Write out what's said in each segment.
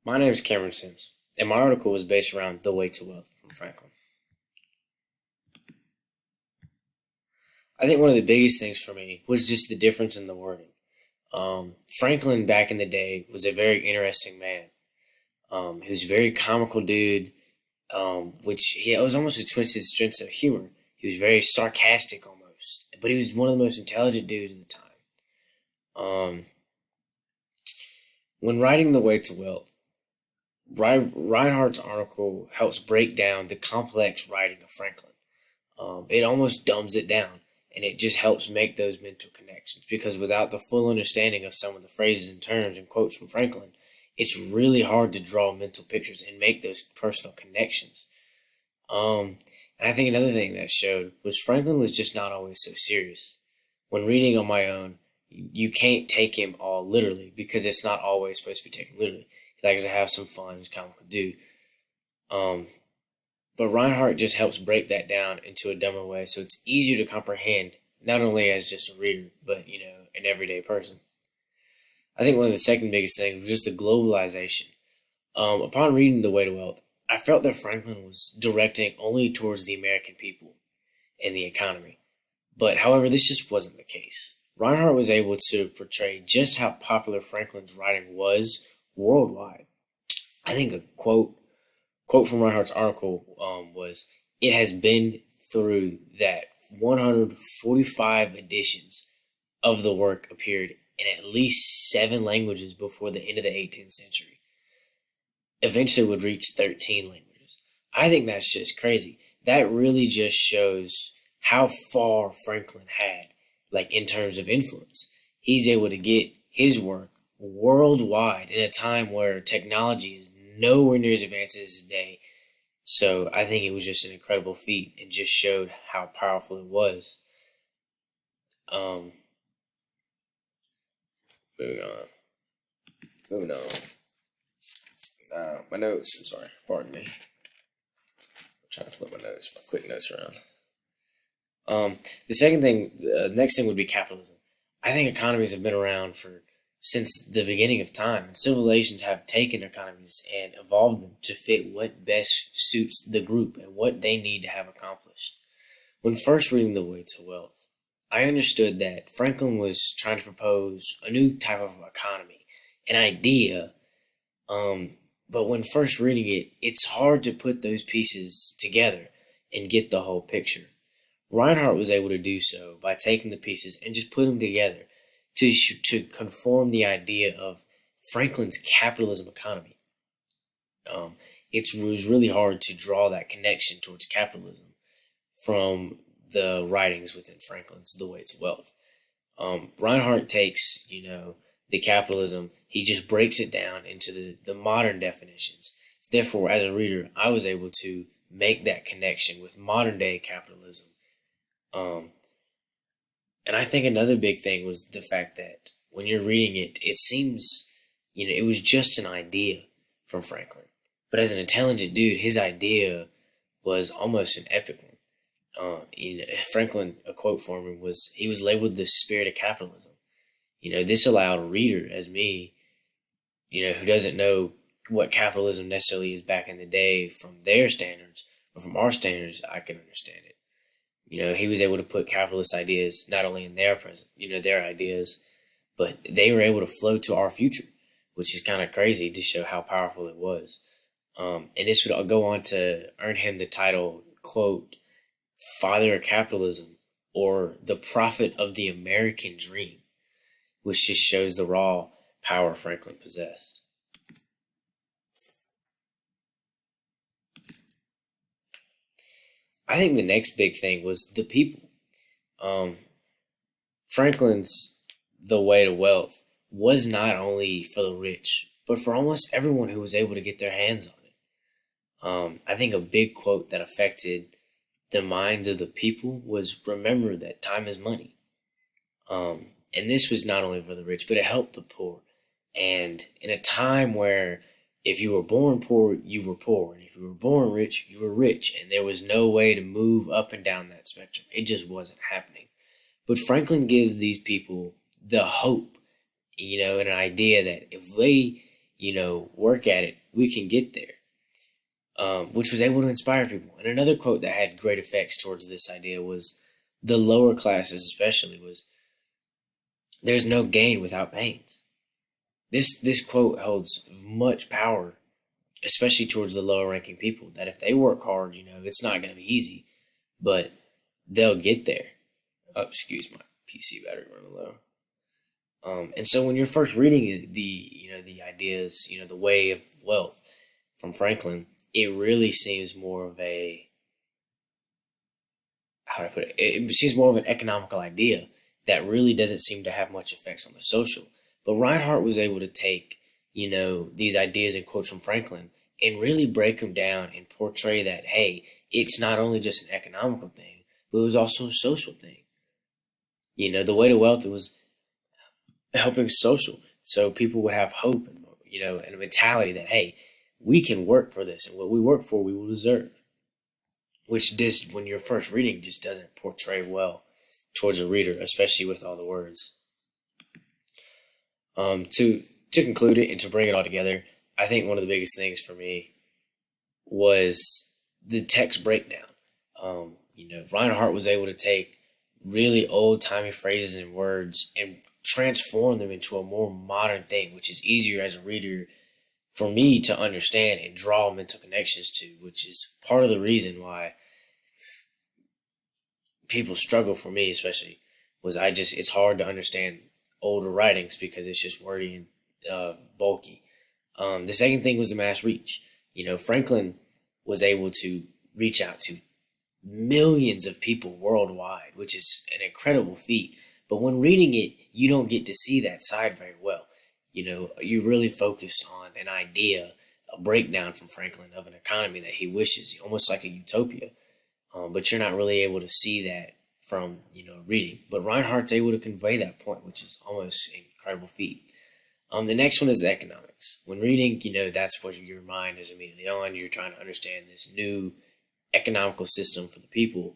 My name is Cameron Sims, and my article was based around The Way to Wealth from Franklin. I think one of the biggest things for me was just the difference in the wording. Franklin back in the day was a very interesting man. He was a very comical dude, which he was almost a twisted sense of humor. He was very sarcastic almost, but he was one of the most intelligent dudes at the time. Um, when writing The Way to Wealth, Reinhardt's article helps break down the complex writing of Franklin. It almost dumbs it down, and it just helps make those mental connections because without the full understanding of some of the phrases and terms and quotes from Franklin, it's really hard to draw mental pictures and make those personal connections. And I think another thing that showed was Franklin was just not always so serious. When reading on my own, you can't take him all literally because it's not always supposed to be taken literally. He likes to have some fun. He's a comical dude. Um, but Reinhardt just helps break that down into a dumber way so it's easier to comprehend, not only as just a reader, but, an everyday person. I think one of the second biggest things was just the globalization. Upon reading The Way to Wealth, I felt that Franklin was directing only towards the American people and the economy. But however, this just wasn't the case. Reinhardt was able to portray just how popular Franklin's writing was worldwide. I think a quote from Reinhardt's article was, "It has been through that 145 editions of the work appeared in at least 7 languages before the end of the 18th century. Eventually would reach 13 languages." I think that's just crazy. That really just shows how far Franklin had, like in terms of influence. He's able to get his work worldwide in a time where technology is nowhere near as advanced as today. So I think it was just an incredible feat and just showed how powerful it was. Um, moving on. Moving on. My notes. I'm sorry. Pardon me. I'm trying to flip my quick notes around. The second thing, next thing would be capitalism. I think economies have been around since the beginning of time, and civilizations have taken economies and evolved them to fit what best suits the group and what they need to have accomplished. When first reading The Way to Wealth, I understood that Franklin was trying to propose a new type of economy, an idea. But when first reading it, it's hard to put those pieces together and get the whole picture. Reinhardt was able to do so by taking the pieces and just put them together to conform the idea of Franklin's capitalism economy. It was really hard to draw that connection towards capitalism from the writings within Franklin's The Way to Wealth. Reinhardt takes, the capitalism, he just breaks it down into the modern definitions. Therefore, as a reader, I was able to make that connection with modern day capitalism. And I think another big thing was the fact that when you're reading it, it seems, it was just an idea from Franklin. But as an intelligent dude, his idea was almost an epic one. Franklin, a quote from him was, he was labeled the spirit of capitalism. This allowed a reader as me, who doesn't know what capitalism necessarily is back in the day from their standards, but from our standards, I can understand it. He was able to put capitalist ideas not only in their present, their ideas, but they were able to flow to our future, which is kind of crazy to show how powerful it was. And this would go on to earn him the title, quote, "Father of Capitalism," or the prophet of the American dream, which just shows the raw power Franklin possessed. I think the next big thing was the people. Um, Franklin's The Way to Wealth was not only for the rich, but for almost everyone who was able to get their hands on it. I think a big quote that affected the minds of the people was, "Remember that time is money." And this was not only for the rich, but it helped the poor. And in a time where if you were born poor, you were poor. And if you were born rich, you were rich. And there was no way to move up and down that spectrum. It just wasn't happening. But Franklin gives these people the hope, and an idea that if they, work at it, we can get there. Which was able to inspire people. And another quote that had great effects towards this idea was the lower classes, especially, was there's no gain without pains. This quote holds much power, especially towards the lower ranking people, that if they work hard, it's not going to be easy, but they'll get there. Oh, excuse my PC battery running low. And so when you're first reading the ideas, the way of wealth from Franklin, it really seems more of a, how do I put it? It seems more of an economical idea that really doesn't seem to have much effects on the social. But Reinhardt was able to take, these ideas and quotes from Franklin and really break them down and portray that, hey, it's not only just an economical thing, but it was also a social thing. The way to wealth was helping social. So people would have hope and, and a mentality that, hey, we can work for this, and what we work for, we will deserve. Which when you're first reading, just doesn't portray well towards a reader, especially with all the words. To conclude it and to bring it all together, I think one of the biggest things for me was the text breakdown. Reinhardt was able to take really old-timey phrases and words and transform them into a more modern thing, which is easier as a reader for me to understand and draw mental connections to, which is part of the reason why people struggle, for me especially, was it's hard to understand older writings because it's just wordy and bulky. The second thing was the mass reach. Franklin was able to reach out to millions of people worldwide, which is an incredible feat. But when reading it, you don't get to see that side very well. You really focus on an idea, a breakdown from Franklin of an economy that he wishes, almost like a utopia. But you're not really able to see that from, reading. But Reinhardt's able to convey that point, which is almost an incredible feat. The next one is the economics. When reading, that's what your mind is immediately on. You're trying to understand this new economical system for the people.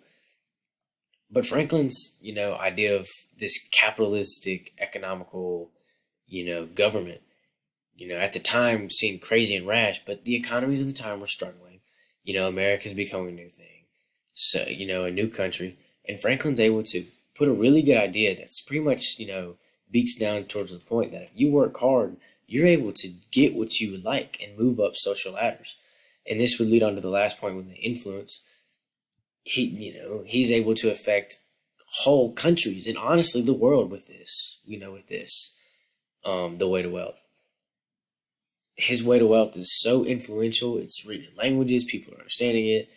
But Franklin's, idea of this capitalistic economical, government, at the time seemed crazy and rash, but the economies of the time were struggling. America's becoming a new thing. So, a new country. And Franklin's able to put a really good idea that's pretty much, beats down towards the point that if you work hard, you're able to get what you would like and move up social ladders. And this would lead on to the last point with the influence. He's able to affect whole countries and honestly the world with this, the way to wealth. His way to wealth is so influential. It's written in languages. People are understanding it.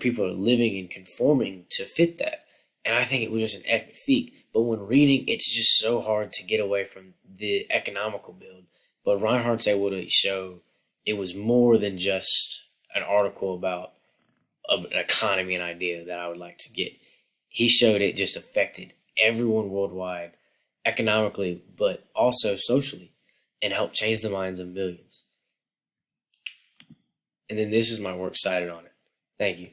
People are living and conforming to fit that. And I think it was just an epic feat. But when reading, it's just so hard to get away from the economical build. But Reinhardt's able to show it was more than just an article about an economy and idea that I would like to get. He showed it just affected everyone worldwide, economically, but also socially, and helped change the minds of millions. And then this is my works cited on it. Thank you.